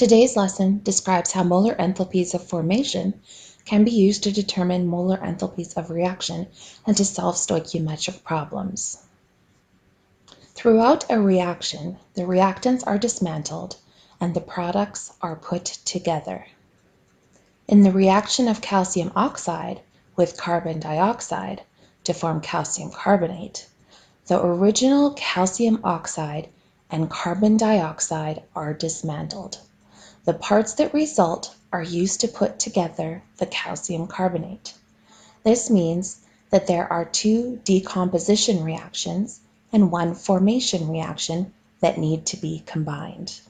Today's lesson describes how molar enthalpies of formation can be used to determine molar enthalpies of reaction and to solve stoichiometric problems. Throughout a reaction, the reactants are dismantled and the products are put together. In the reaction of calcium oxide with carbon dioxide to form calcium carbonate, the original calcium oxide and carbon dioxide are dismantled. The parts that result are used to put together the calcium carbonate. This means that there are two decomposition reactions and one formation reaction that need to be combined.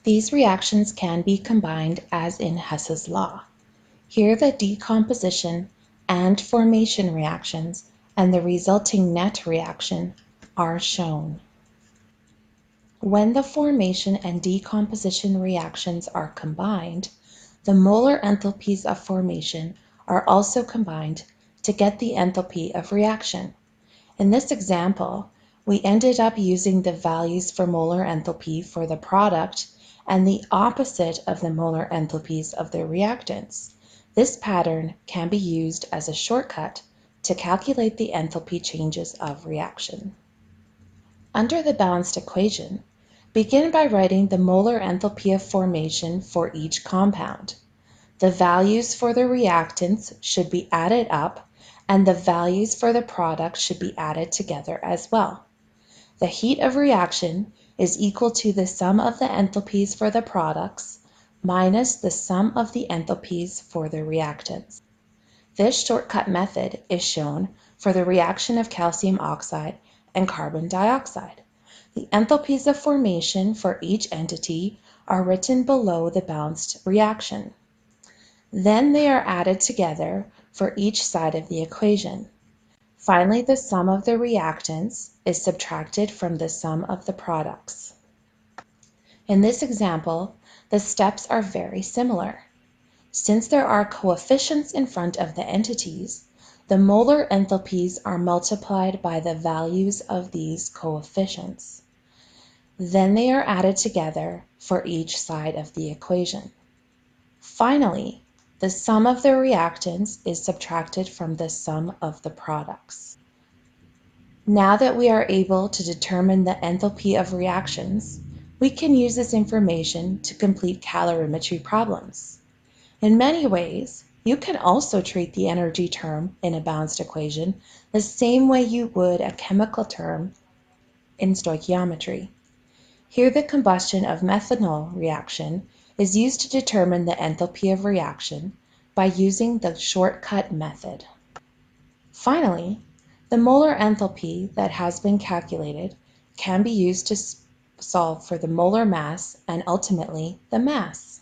These reactions can be combined as in Hess's law. Here the decomposition and formation reactions and the resulting net reaction are shown. When the formation and decomposition reactions are combined, the molar enthalpies of formation are also combined to get the enthalpy of reaction. In this example, we ended up using the values for molar enthalpy for the product and the opposite of the molar enthalpies of the reactants. This pattern can be used as a shortcut to calculate the enthalpy changes of reaction. Under the balanced equation, begin by writing the molar enthalpy of formation for each compound. The values for the reactants should be added up, and the values for the product should be added together as well. The heat of reaction is equal to the sum of the enthalpies for the products minus the sum of the enthalpies for the reactants. This shortcut method is shown for the reaction of calcium oxide and carbon dioxide. The enthalpies of formation for each entity are written below the balanced reaction. Then they are added together for each side of the equation. Finally, the sum of the reactants is subtracted from the sum of the products. In this example, the steps are very similar. Since there are coefficients in front of the entities, the molar enthalpies are multiplied by the values of these coefficients. Then they are added together for each side of the equation. Finally, the sum of the reactants is subtracted from the sum of the products. Now that we are able to determine the enthalpy of reactions, we can use this information to complete calorimetry problems. In many ways, you can also treat the energy term in a balanced equation the same way you would a chemical term in stoichiometry. Here the combustion of methanol reaction is used to determine the enthalpy of reaction by using the shortcut method. Finally, the molar enthalpy that has been calculated can be used to solve for the molar mass and ultimately the mass.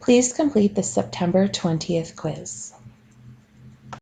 Please complete the September 20th quiz.